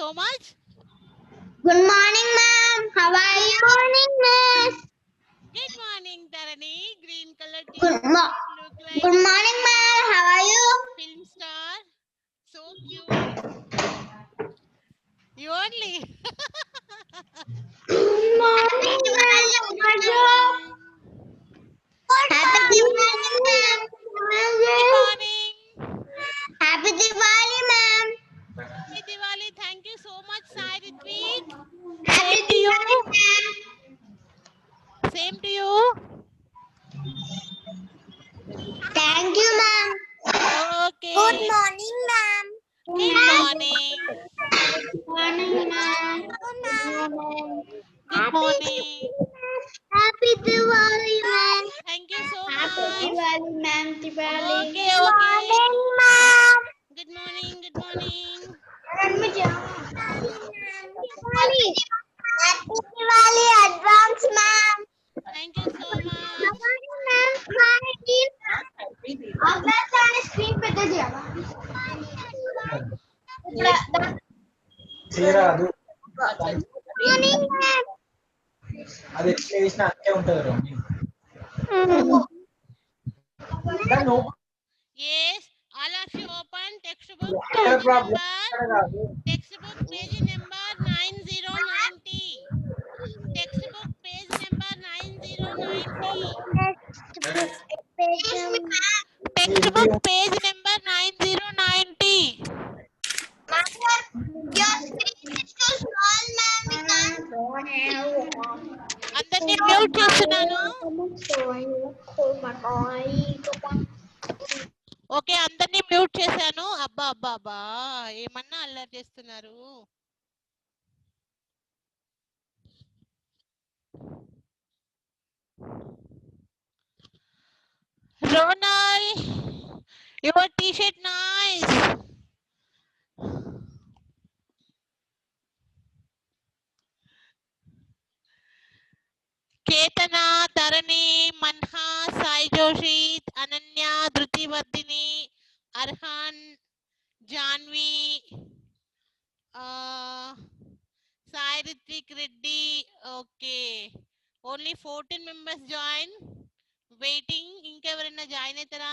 so much. Good morning, ma'am. How are you? Good morning, miss. Good morning, Dharani. Green color Good, t-shirt look like good morning, ma'am. How are you? film star. So cute. You only. Good morning, ma'am. How are you? Happy Diwali, ma'am. Good morning. Happy Diwali, ma'am. Happy Diwali. Thank you so much, Sai Ritvik. Happy Same to you. Diwali, ma'am. Same to you. Thank you, ma'am. Okay. Good morning, ma'am. Good morning. Good morning, ma'am. Good morning. Good morning. Happy Diwali, ma'am. Thank you so Happy much. Diwali, ma'am. Diwali. Okay, Good okay. morning, ma'am. Good morning. Good morning. Happy Diwali. Happy Diwali advance, ma'am. Thank you so much. Good morning, ma'am. Advance आणि screen పెద్ద చేయాలా? చేయరాదు Morning, ma'am. అది ఎట్లా చేసినా అంతే ఉంటుంది రమ్మి దాన్ని Yes, all of you open textbook అక్కడ page ప్రాబ్లం number. అక్కడ కాదు Textbook page number 9090. Textbook page number 9090. Textbook page number 9090. Your screen is too small, ma'am. We can't. అందరినీ మ్యూట్ చేస్తున్నాను. ఓకే, అందరినీ మ్యూట్ చేశాను. అబ్బా అబ్బా అబ్బా, ఏమన్నా అల్లరి చేస్తున్నారు. Ronal, your T-shirt nice. Ketana, Dharani, Manha, Sai Joshi, Ananya, Dhritivardhini, Arhan, Janvi, Sai Ritvik Reddy. Okay, only 14 members join. Waiting. ఇంకెవరైనా జాయిన్ అవుతారా?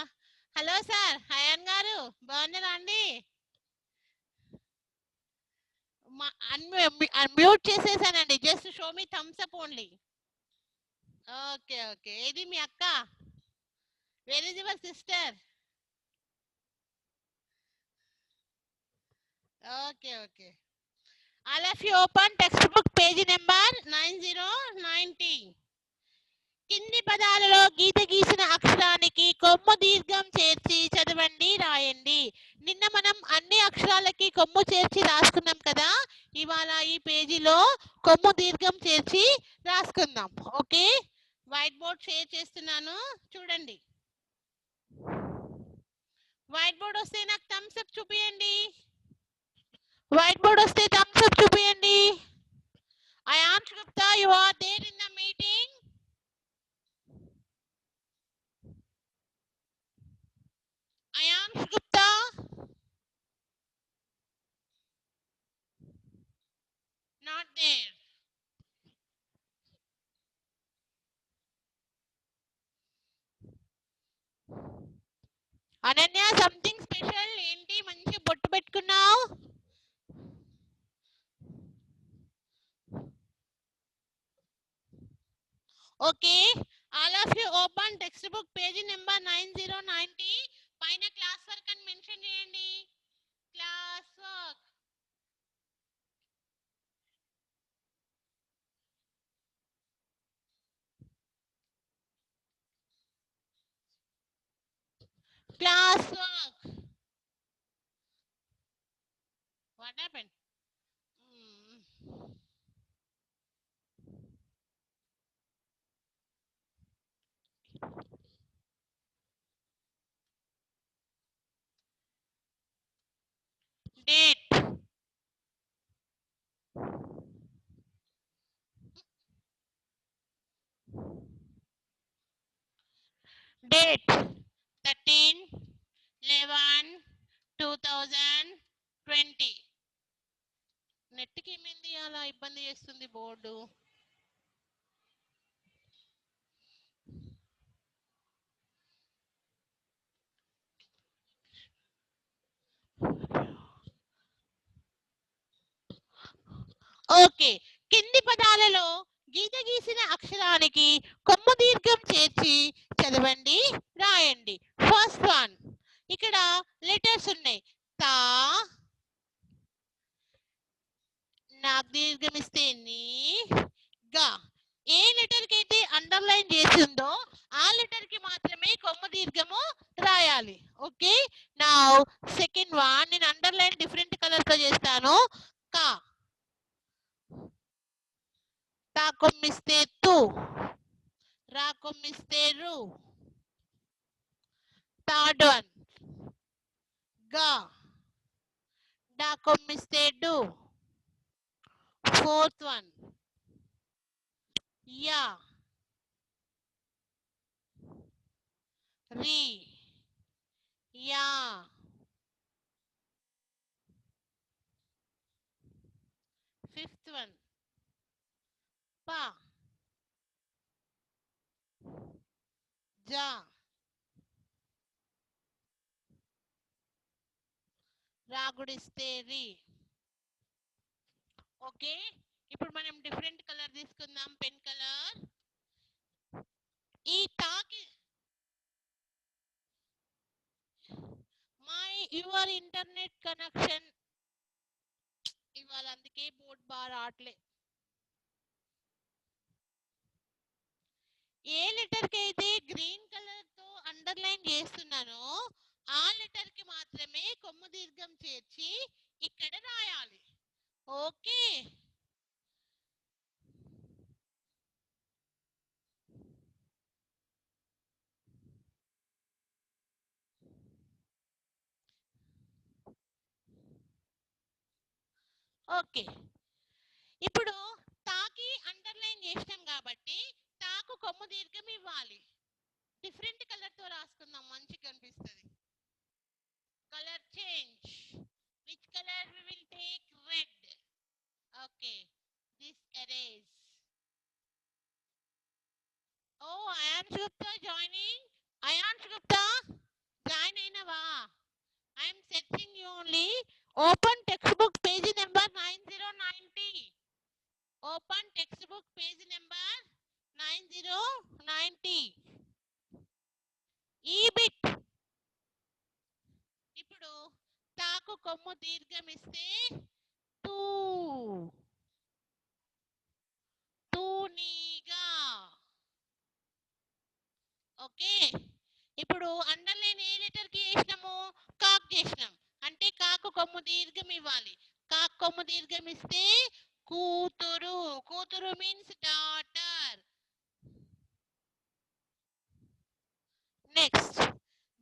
హలో సార్, హయాన్ గారు బాగున్నారా అండి? అన్మ్యూట్ చేసేసానండి. Just show me thumbs up only. Okay okay. ఇది మీ అక్క? Where is your sister? Okay okay. All of you open text book page number 9090. కింది పదాలలో గీత గీసిన అక్షరానికి కొమ్ము దీర్ఘం చేర్చి చదవండి, రాయండి. నిన్న మనం అన్ని అక్షరాలకి కొమ్ము చేర్చి రాసుకున్నాం కదా. ఇవాళ ఈ పేజీలో కొమ్ము దీర్ఘం చేర్చి రాసుకుందాం. ఓకే, వైట్ బోర్డ్ షేర్ చేస్తున్నాను, చూడండి. వైట్ బోర్డ్ వస్తే నాకు థమ్స్ అప్ చూపియండి. వైట్ బోర్డ్ వస్తే థమ్స్ అప్ చూపియండి. Ayansh Gupta, you are there in the meeting. Ayansh Gupta, not there. Ananya, something special ఏంటి? మంచి బొట్టు పెట్టుకున్నావు. Okay, all of you open text book page number 9090. పైన క్లాస్ వర్క్ అని మెన్షన్ చేయండి. Class work. Class work. What happened? Date. Date 13/11/2020. నెట్కి ఏమైంది అలా ఇబ్బంది చేస్తుంది బోర్డు? ఓకే, కింది పదాలలో గీత గీసిన అక్షరానికి కొమ్ము దీర్ఘం చేర్చి చదవండి, రాయండి. ఫస్ట్ వన్, ఇక్కడ లెటర్స్ ఉన్నాయి. తా, నాకు దీర్ఘం ఇస్తే నీ, గా. ఏ లెటర్ కి అయితే అండర్లైన్ చేసి ఉందో ఆ లెటర్ కి మాత్రమే కొమ్ము దీర్ఘము రాయాలి. ఓకే, నా సెకండ్ వన్, నేను అండర్లైన్ డిఫరెంట్ కలర్ తో చేస్తాను. కా, తా కొమ్మిస్తే తు, రా కొమ్మిస్తే రు. థర్డ్ వన్, గా, డా కొమ్మిస్తే డు. ఫోర్త్ వన్, యా, రి, యా. ఫిఫ్త్ వన్, పా, జా, రాగుడిస్తే రి. ఓకే, ఇప్పుడు మనం డిఫరెంట్ కలర్ తీసుకుందాం, పెన్ కలర్. ఈ తాకి మై యువర్ ఇంటర్నెట్ కనెక్షన్ ఇవాళ, అందుకే బోర్డ్ బాగా రావట్లే. ఏ లెటర్ కి అయితే గ్రీన్ కలర్ తో అండర్లైన్ చేస్తున్నానో ఆ లెటర్ కి మాత్రమే కొమ్ము దీర్ఘం చేర్చి ఇక్కడ రాయాలి. Okay, okay. ఇప్పుడు తాకి అండర్లైన్ చేసినాం కాబట్టి తాకు కొమ్ము దీర్ఘం ఇవ్వాలి. డిఫరెంట్ కలర్ తో రాసుకుందాం, మంచిగా కనిపిస్తుంది. Colour change. Which colour we will take? Red. Okay, this erase. Oh, Ayansh Gupta joining. Ayansh Gupta join అయినవా? I'm searching you only. Open text book page number 9090. Open text book page number 9090. ఈ బిట్. ఇప్పుడు తాకు కొమ్ము దీర్ఘం ఇస్తే తూ, తూనీగా. ఓకే, ఇప్పుడు అండర్లైన్ ఏ లెటర్ కి చేసినాము? కాక్ చేసినాం, అంటే కాకు కొమ్ము దీర్ఘం ఇవ్వాలి. కాకు కొమ్ము దీర్ఘం ఇస్తే కూతురు. కూతురు మీన్స్ డాటర్. నెక్స్ట్,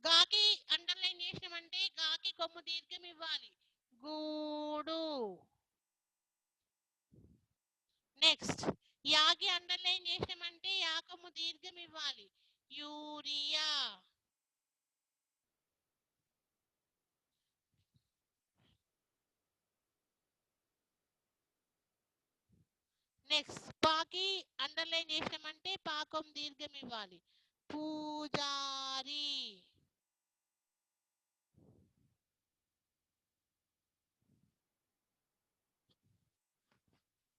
గాకి అండర్లైన్ చేసినామంటే గాకి కొమ్ము దీర్ఘం ఇవ్వాలి. గూడు. నెక్స్ట్, యాగి అండర్లైన్ చేసినామంటే యా కొమ్ము దీర్ఘం ఇవ్వాలి. యూరియా. నెక్స్ట్, పాకి అండర్లైన్ చేసినామంటే పాకం దీర్ఘం ఇవ్వాలి. పూజారి.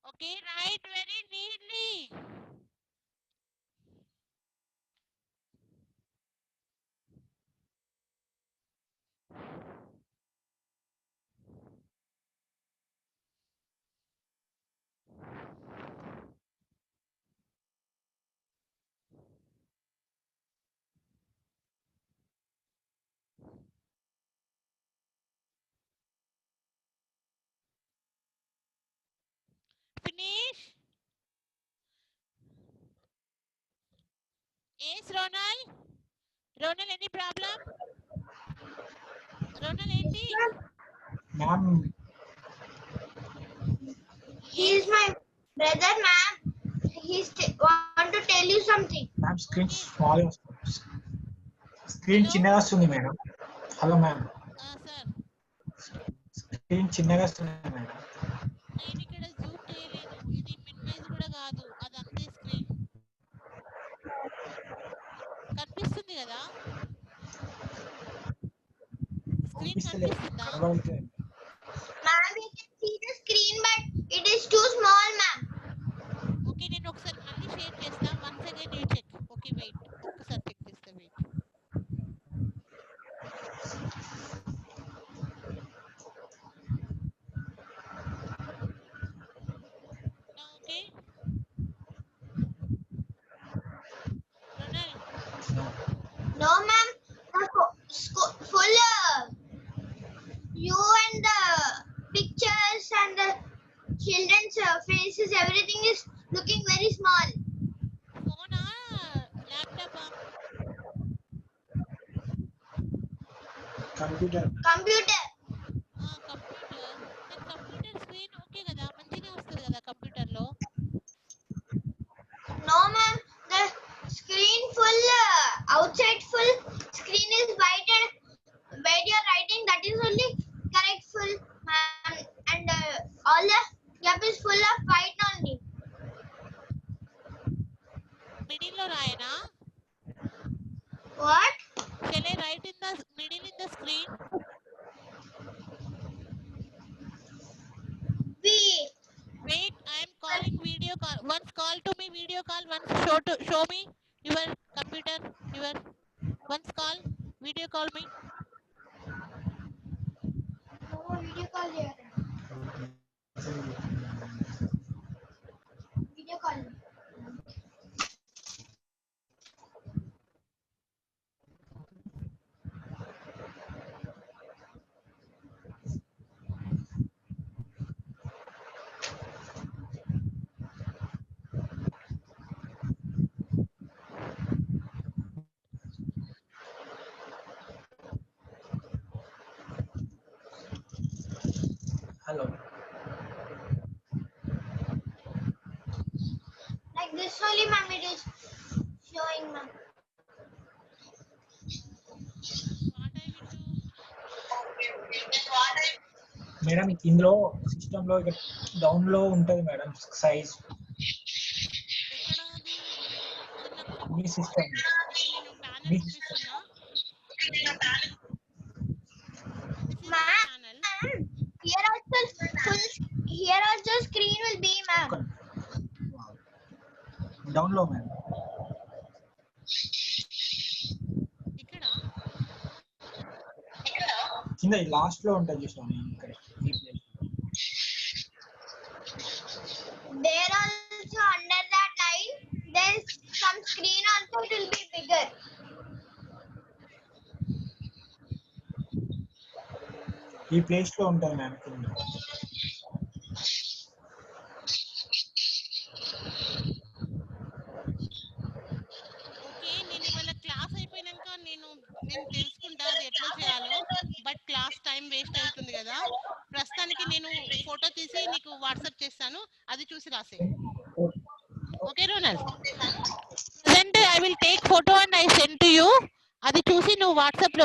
Okay, right very neatly. Finish. Yes, Ronald. Ronald, any problem? Ronald, ఏంటి? Ma'am, He is my brother, ma'am. Want to tell you something. Ma'am screen small, screen చిన్నగా వస్తుంది madam. Hello ma'am, sir, screen చిన్నగా వస్తుంది madam. నేను కనిపిస్తలేదు కనిపిస్తుందా? కనబడట్లేదు. Ma'am, we can see the screen, but it is too small, ma'am. Okay, నేను ఒకసారి మళ్ళీ షేర్ చేస్తా. Once again you check. Okay, wait, ఒక్కసారి చెక్ చేస్తా, wait. Okay Ronald, No, ma'am. The full you and the pictures and the children's faces, everything is looking very small. ఫోనా ల్యాప్టాపా? Computer Computer. Computer. కానీ computer screen okay కదా, మంచిగా వస్తుంది కదా కంప్యూటర్లో. No, ma'am. The screen full outside full screen is white, and where you're writing, that is only correct full, ma'am. And all the gap is full of white only. మిడిల్లో రాయనా? What? Shall I write in the middle in the screen? Wait, I am calling video call. Once call to me video call. Once show me your computer. Your once call video call me. Oh, video call here. Video call. Hello Like this only, ma'am. It is showing, ma'am. What I will do? Madam ఇందులో system లో down లో ఉంటది madam size ఎక్కడ అది? ఒకసారి నాకు చెప్పు. మీ system okay, నేను ప్యానెల్ మీ చూపిస్తున్నా. This is my Ma'am, panel. here also full. Here also screen will be, ma'am. Down లో మేడం ఇక్కడ కింద లాస్ట్ లో ఉంటుంది చూసాను ఇక్కడ ఈ place There also under that line, there's some screen also. It will be bigger. ఈ place లో ఉంటుంది మ్యామ్ కింద ఓకే, నేను ఇవాళ క్లాస్ అయిపోయినాక నేను తెలుసుకుంటా అది ఎట్లా చేయాలో. బట్ క్లాస్ టైం వేస్ట్ అవుతుంది కదా. ప్రస్తుతానికి నేను ఫోటో తీసి నీకు వాట్సాప్ చేస్తాను, అది చూసి రాసే. Okay Ronald, present I will take photo and I send to you. అది చూసి నువ్వు వాట్సాప్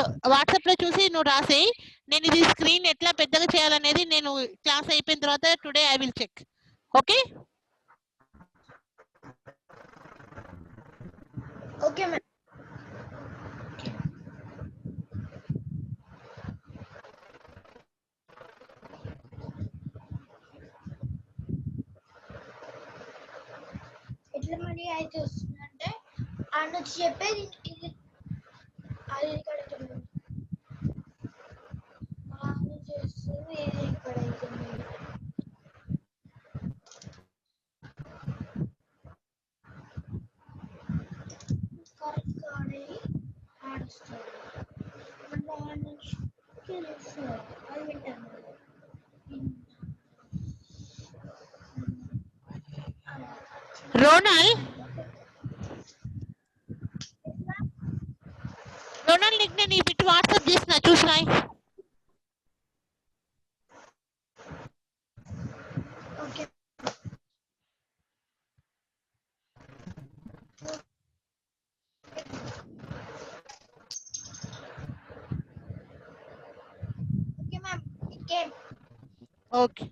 లో చూసి నువ్వు రాసేయి. నేను ఇది స్క్రీన్ ఎట్లా పెద్దగా చేయాలనేది నేను క్లాస్ అయిపోయిన తర్వాత today I will check. Okay Okay, ma'am. ఎట్లా మరి అయితే వస్తుందంటే ఆయన వచ్చి చెప్పేది ఇది అది ఇక్కడ ఆయన చేస్తుంది ఇది ఇక్కడ అవుతుంది కరెక్ట్ కానీ ఆడుస్తుంది మళ్ళీ ఆయన తెలుస్తుంది అది వింటాను రోనల్ నీకు నేను ఈ బిట్ వాట్సాప్ చేసిన చూసినాయి. Okay okay ma'am okay okay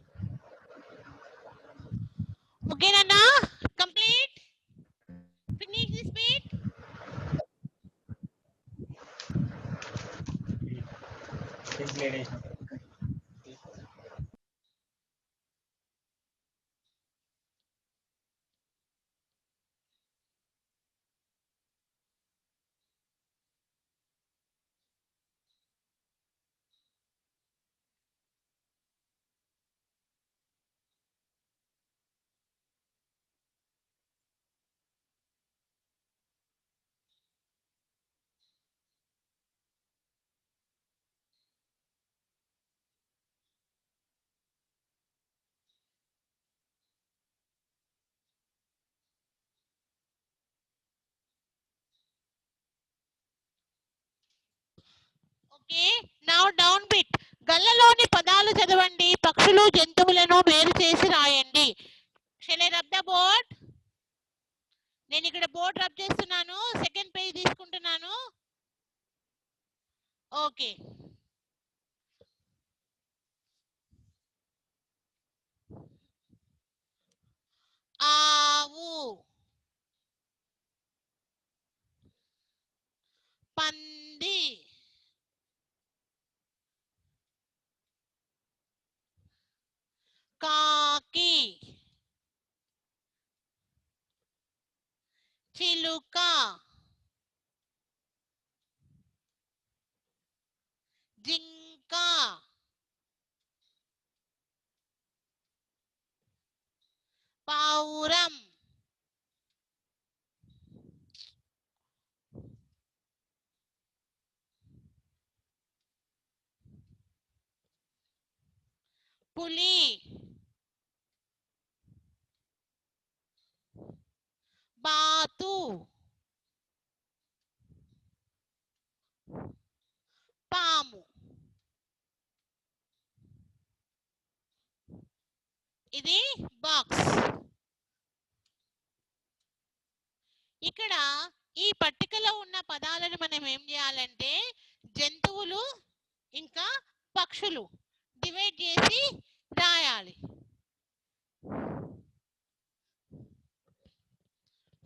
ఓకేనా? Complete finish this bit. Yes, plate వేసిన. Okay, now down bit. గల్లలోని పదాలు చదవండి, పక్షులు జంతువులను వేరు చేసి రాయండి. Shall I rub the board? నేను ఇక్కడ బోర్డ్ రబ్ చేస్తున్నాను, సెకండ్ పేజ్ తీసుకుంటున్నాను. ఓకే, ఆవు, పంది, కాకి, చిలుక, జింక, పావురం, పులి, బాతు, పాము. ఇది బాక్స్. ఇక్కడ ఈ పట్టికలో ఉన్న పదాలను మనం ఏం చేయాలంటే జంతువులు ఇంకా పక్షులు డివైడ్ చేసి రాయాలి.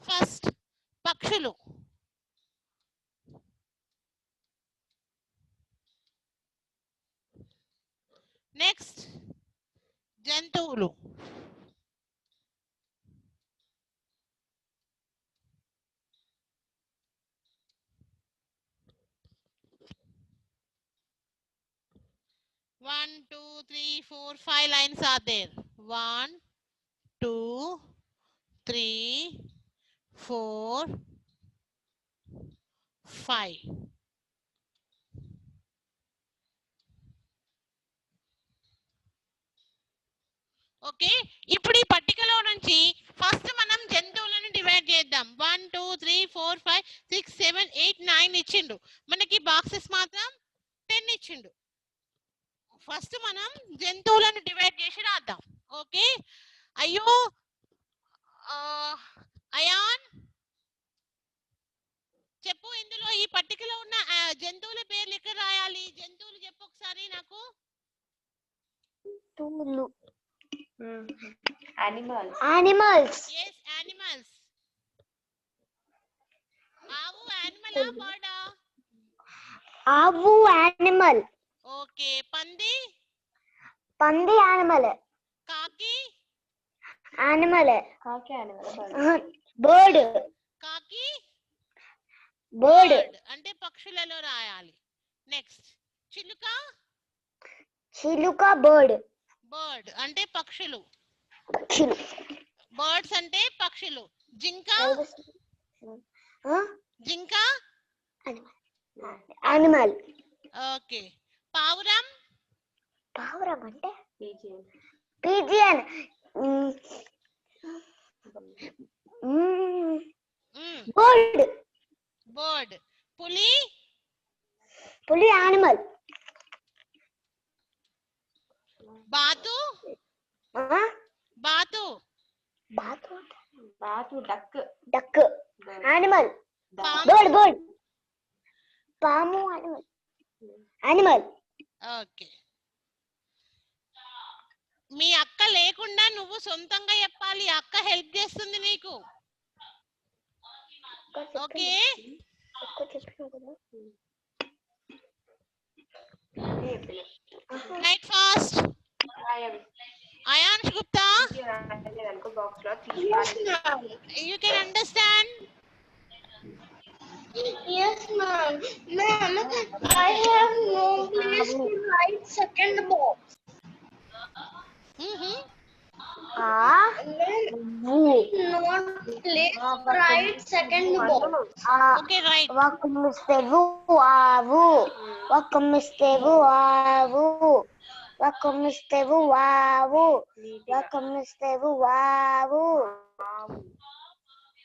ఫస్ట్ పక్షులు, నెక్స్ట్ జంతువులు, One, 2, 3, 4, 5 lines are there. 1, 2, 3, 4, 5. Okay, ఇప్పుడు ఈ పట్టికలో నుంచి ఫస్ట్ మనం జంతువులను డివైడ్ చేద్దాం. 1, 2, 3, 4, 5, 6, 7, 8, 9 ఇచ్చిండు. మనకి బాక్సెస్ మాత్రం 10 ఇచ్చిండు. ఫస్ట్ మనం జంతువులను డివైడ్ చేసి రాద్దాం. ఓకే, అయ్యో అయాన్ చెప్పు, ఇందులో ఈ పట్టికలో ఉన్న జంతువుల పేర్లు ఎక్కడ రాయాలి? జంతువులు చెప్పు ఒకసారి నాకు. Animals. Yes, animals. ఆవు యానిమల్ ఆ బర్డా? ఆవు animal. ఓకే, పంది? పంది animal. కాకి? Animal. Bird. కాకి Bird. అంటే పక్షులలో రాయాలి. నెక్స్ట్ చిలుక? చిలుక bird. బర్డ్ అంటే పక్షులు. పక్షులు. బర్డ్స్ అంటే పక్షులు. జింక? జింక animal. ఓకే, పావురం? పావురం అంటే pigeon. Bird. బర్డ్. పులి? పులి animal. బాతు? బాతు? బాతు duck animal. పాము? Bird. పాము animal. ఓకే, మీ అక్క లేకుండా నువ్వు సొంతంగా చెప్పాలి, అక్క హెల్ప్ చేస్తుంది నీకు. Okay, right fast. Ayansh Gupta, Yes, ma'am. you can understand. Yes, ma'am. Ma'am, I have no place to write second box. Mm-hmm. Ma'am, not place to write second box. Okay, right. Wakumistevu avu. Wakumistevu avu. Wakumistevu avu. Wakumistevu avu.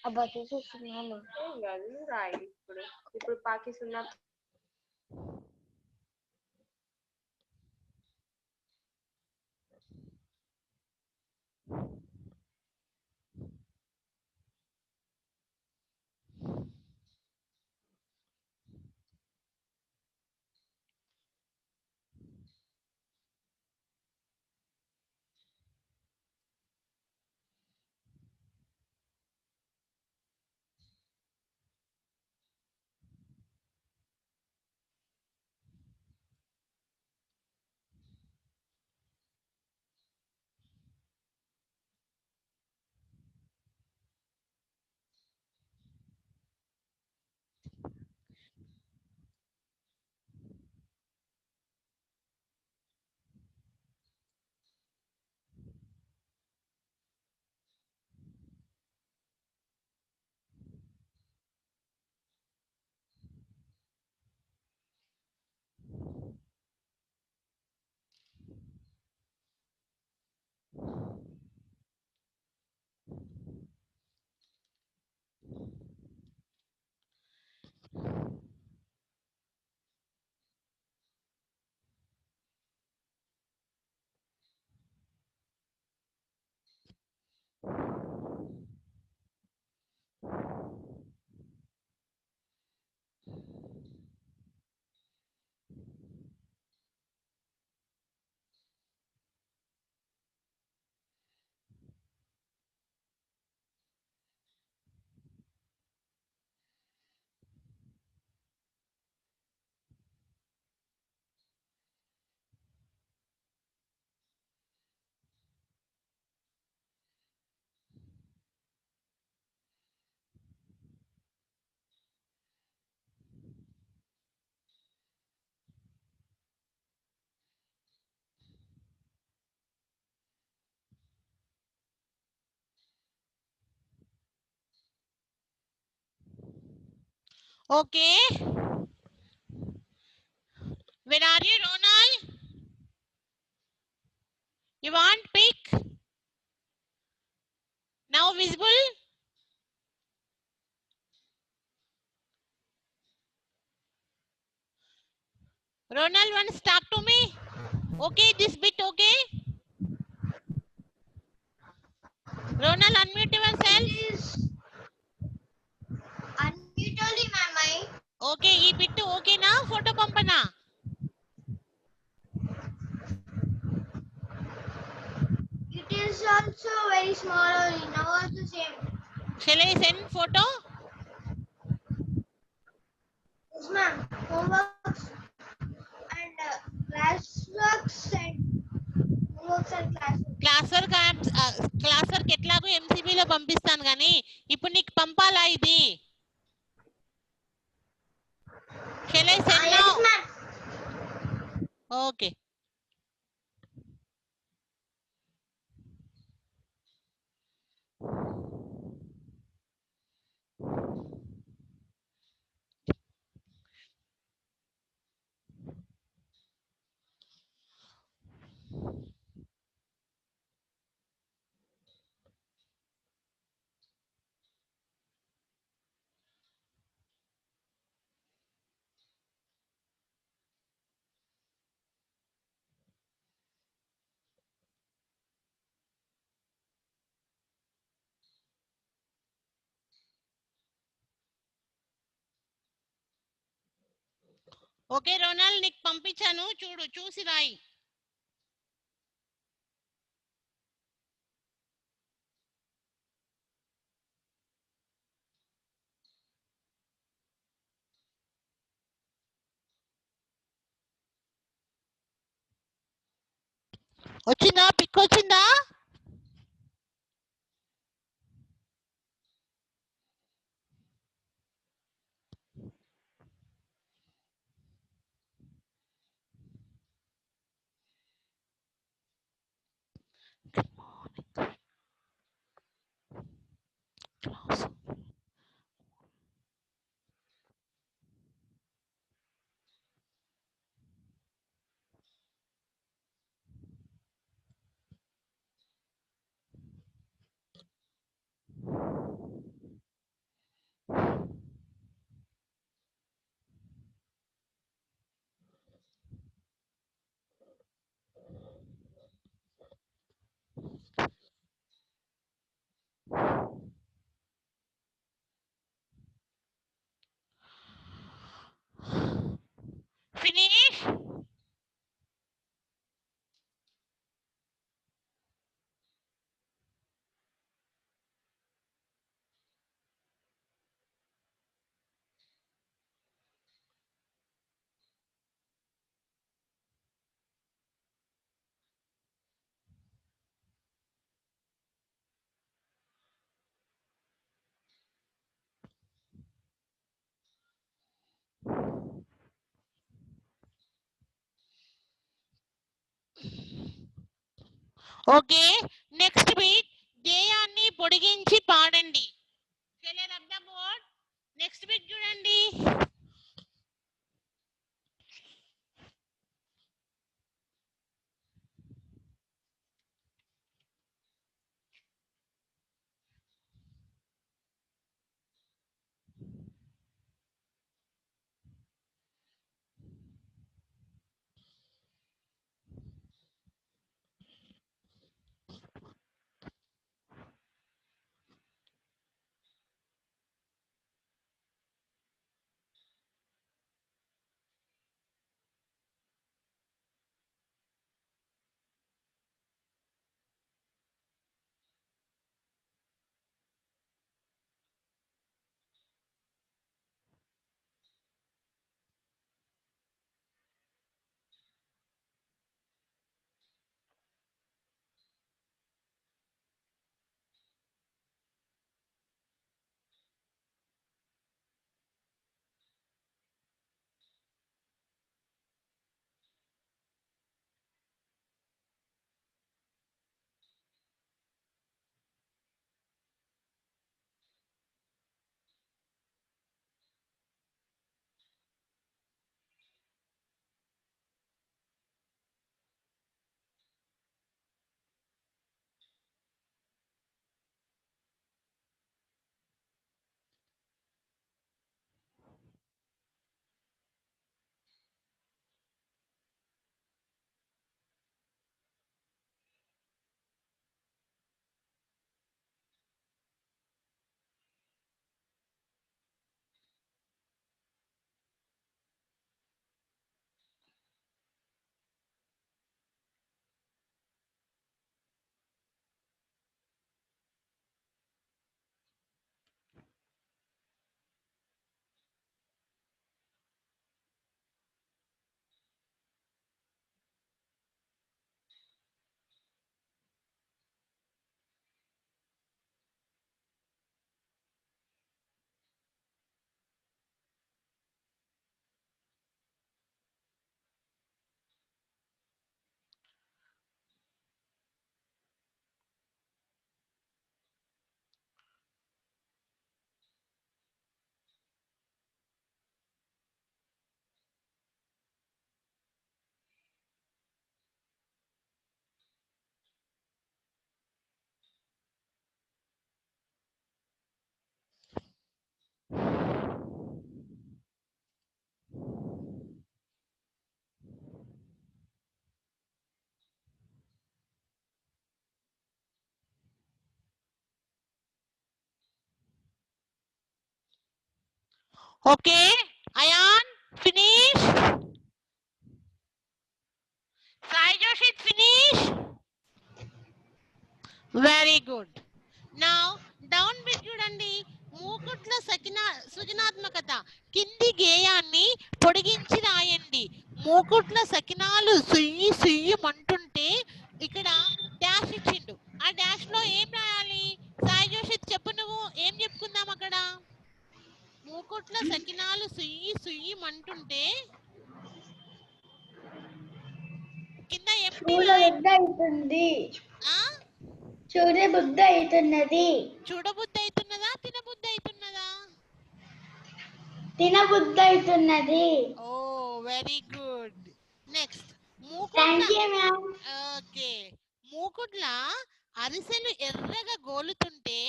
అబ్బా తీసేస్తున్నాను. ఇప్పుడు పాకిస్తున్నా Okay. Where are you, Ronald? You want pick? Now visible? Ronald wants talk to me. Okay, this bit okay? Ronald, unmute yourself. Please unmute only, ma'am. Okay, ఈ bit ఓకేనా photo పంపనా? It is also very small only. Now also same. Shall I send photo? Yes, ma'am. Homeworks and classworks and homeworks and classworks. Class work ఎట్లాగో MCB లో పంపిస్తాను కానీ ఇప్పుడు నీకు పంపాలా ఇది? Shall I send now? Yes, ma'am. Okay. Okay Ronald నీకు పంపించాను చూడు చూసి రాయి. వచ్చిందా? పిక్ వచ్చిందా? ఫినిష్. ఓకే, నెక్స్ట్ బిట్ గేయాన్ని పొడిగించి పాడండి. Failure of the board. Next bit చూడండి. Okay, Ayan finish. Sai Joshi finish. Very good. Now down bit చూడండి. మూకుట్ల సృజనాత్మకత. కింది గేయాన్ని పొడిగించి రాయండి. మూకుట్ల సకినాలు సుయ్యి సుయ్యమంటుంటే ఇక్కడ మూకుట్ల సకినాలు సుయ్యి సుయ్యమంటుంటే కింద ఎంటీ లైన్ అవుతుంది ఆ చూడబుద్ధి అవుతున్నది చూడబుద్ధి అవుతున్నదా తినబుద్ధి అవుతున్నదా? తినబుద్ధి అవుతున్నది. Oh very good. Next thank మూకుట్ల యూ మ్యామ్. ఓకే మూకుట్ల అరిసెలు ఎర్రగా గోలుతుంటే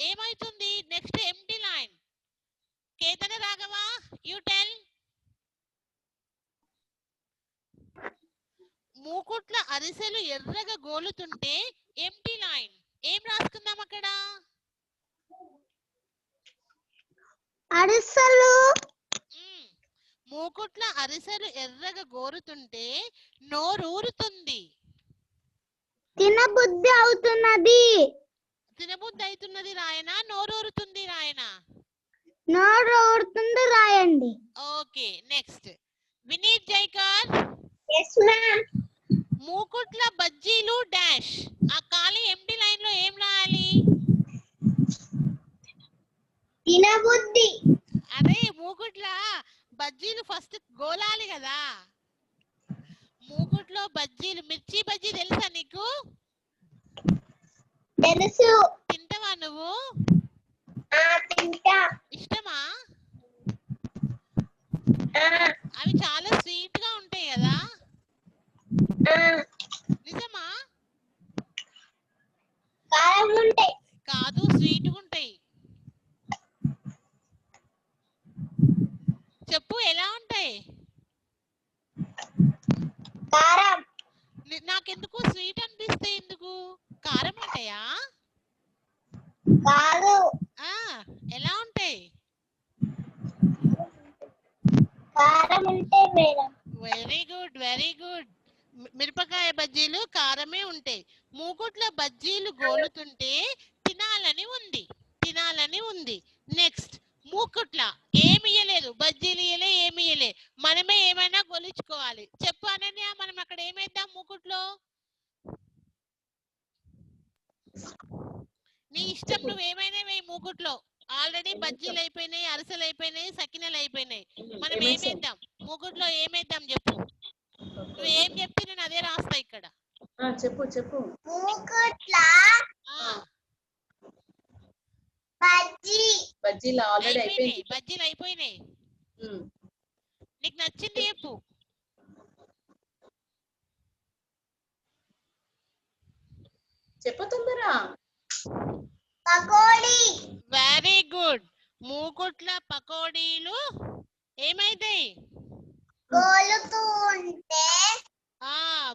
ఏమైతుంది? నెక్స్ట్ ఎంటీ line. Ketana Raghava you tell. మూకుట్ల అరిసెలు ఎర్రగా గోలుతుంటే ఎంటీ లైన్. ఏం రాసుకుందాం అక్కడ? అరిసెలు మూకుట్ల అరిసెలు ఎర్రగా గోరుతుంటే నోరూరుతుంది. తినబుద్ధి అవుతున్నది. తినబుద్ధి అవుతున్నది రాయనా నోరూరుతుంది రాయనా? నోరు ఊరుతుంది రాయండి. Okay next Vineeth Jaikar. Yes ma'am. మూకుట్ల బజ్జీలు డాష్. ఆ ఖాళీ ఎంటీ లైన్ లో ఏం రాయాలి? తినబుద్ధి. అరే మూకుట్ల బజ్జీలు ఫస్ట్ గోలాలి కదా. మూకుట్లో బజ్జీలు మిర్చి బజ్జీ తెలుసా నీకు? తెలుసు. తింటావా నువ్వు? తింటా. ఇష్టమా? అవి చాలా స్వీట్ గా ఉంటాయి కదా. నిజమా? కారం ఉంటాయి. కాదు స్వీట్ గా ఉంటాయి. చెప్పు ఎలా ఉంటాయి? కారం. నాకెందుకు స్వీట్ అనిపిస్తే ఎందుకు? కారం ఉంటాయా? కాదు. ఎలా ఉంటాయి? కారం ఉంటాయి madam. Very good very good. మిరపకాయ బజ్జీలు కారమే ఉంటాయి. మూకుట్ల బజ్జీలు గోలుతుంటే తినాలని ఉంది. తినాలని ఉంది. నెక్స్ట్ మూకుట్ల ఏమి ఇయ్యలేదు. బజ్జీలు ఇయ్యలే ఏమి ఇయ్యలే. మనమే ఏమైనా గొలుచుకోవాలి. చెప్పు అనన్య మనం అక్కడ ఏమైద్దాం మూకుట్లో? నీ ఇష్టం నువ్వు ఏమైనా వేయి మూకుట్లో. ఆల్రెడీ బజ్జీలు అయిపోయినాయి, అరిసెలు అయిపోయినాయి, సకినలు అయిపోయినాయి. మనం ఏమేద్దాం మూకుట్లో? ఏమేద్దాం చెప్పు. నువ్వు ఏం చెప్తే నేను అదే రాస్తా ఇక్కడ. చెప్పు చెప్పు. మూకుట్ల బజ్జీలు ఆల్రెడీ అయిపోయింది. బజ్జీలు అయిపోయినాయి. నీకు నచ్చింది చెప్పు. చెప్పు తొందరా. పకోడీ. Very good. మూకుట్ల పకోడీలు ఏమైతాయి? గోలుతూ ఉంటే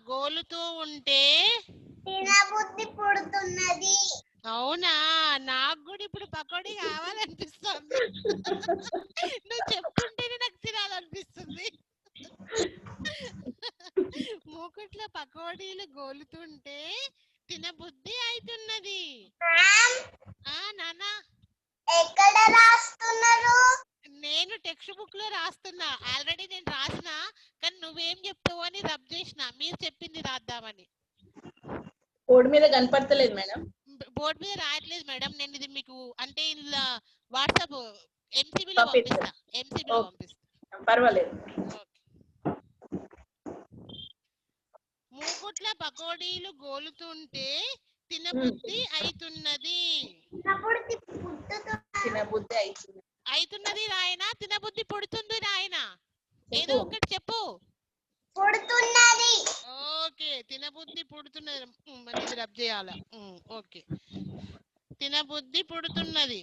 గోలుతూ ఉంటే తినబుద్ధి పుడుతున్నది. అవునా? నాకు కూడా ఇప్పుడు పకోడీ కావాలనిపిస్తుంది. నువ్వు చెప్తుంటేనే నాకు తినాలనిపిస్తుంది. మూకుట్ల పకోడీలు గోలుతుంటే తినబుద్ధి అవుతున్నది. నానా ఎక్కడ రాస్తున్నారు? నేను టెక్స్ట్ బుక్ లో రాస్తున్నా. ఆల్రెడీ నేను రాసిన, కానీ నువ్వేం చెప్తావు అని రబ్ చేసిన. మీరు చెప్పింది రాద్దామని. బోర్డు మీద కనపడతలేదు మేడం. బోర్డు మీద రాయట్లేదు మేడం. నేను ఇది మీకు అంటే ఇలా వాట్సాప్ ఎంసీబీలో పంపిస్తా. ఎంసీబీలో పంపిస్తా. పర్వాలేదు. మూకుట్ల పకోడీలు గోలుతుంటే తినబుద్ధి అవుతున్నది. తినబుద్ధి అవుతున్నది రాయనా తినబుద్ధి పుడుతుంది రాయనా? ఏదో ఒకటి చెప్పు. పుడుతున్నది. ఓకే తినబుద్ధి పుడుతున్నది. ఇది రబ్ చేయాలా? ఓకే తినబుద్ధి పుడుతున్నది.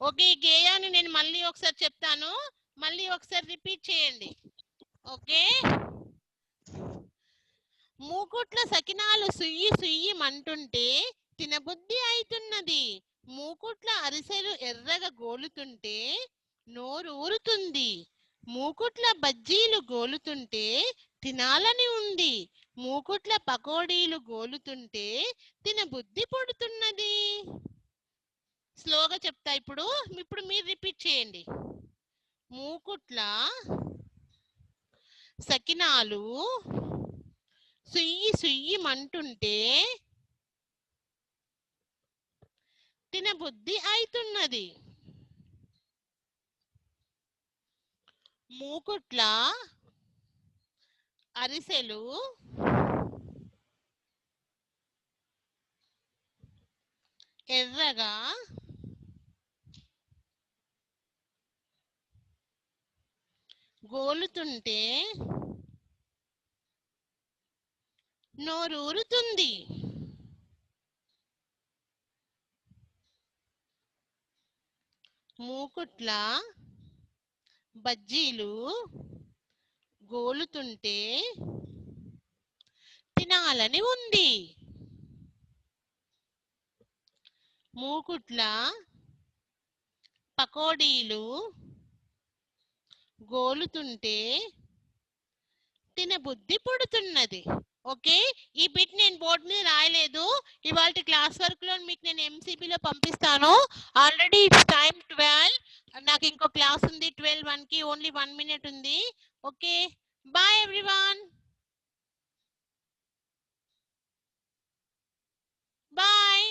ఓకే ఈ గేయాన్ని నేను మళ్ళీ ఒకసారి చెప్తాను. మళ్ళీ ఒకసారి రిపీట్ చేయండి. ఓకే మూకుట్ల సకినాలు సుయ్యి సుయ్యమంటుంటే తినబుద్ధి అవుతున్నది. మూకుట్ల అరిసెలు ఎర్రగా గోలుతుంటే నోరు ఊరుతుంది. మూకుట్ల బజ్జీలు గోలుతుంటే తినాలని ఉంది. మూకుట్ల పకోడీలు గోలుతుంటే తినబుద్ధి పుడుతున్నది. స్లోగా చెప్తా ఇప్పుడు. ఇప్పుడు మీరు రిపీట్ చేయండి. మూకుట్ల సకినాలు సుయ్యి సుయ్యమంటుంటే తినబుద్ధి అయితున్నది. మూకుట్ల అరిసెలు ఎర్రగా గోలుతుంటే నోరూరుతుంది. మూకుట్ల బజ్జీలు గోలుతుంటే తినాలని ఉంది. మూకుట్ల పకోడీలు గోలుతుంటే తినబుద్ధి పుడుతున్నది. ఓకే, ఈ బిట్ నేను బోర్డు మీద రాయలేదు. ఇవాళ క్లాస్ వర్క్ లో మీకు నేను ఎంసీబీలో పంపిస్తాను. Already it's time 12. నాకు ఇంకో క్లాస్ ఉంది 12:01 కి. ఓన్లీ 1 minute ఉంది. Okay, bye everyone. బాయ్.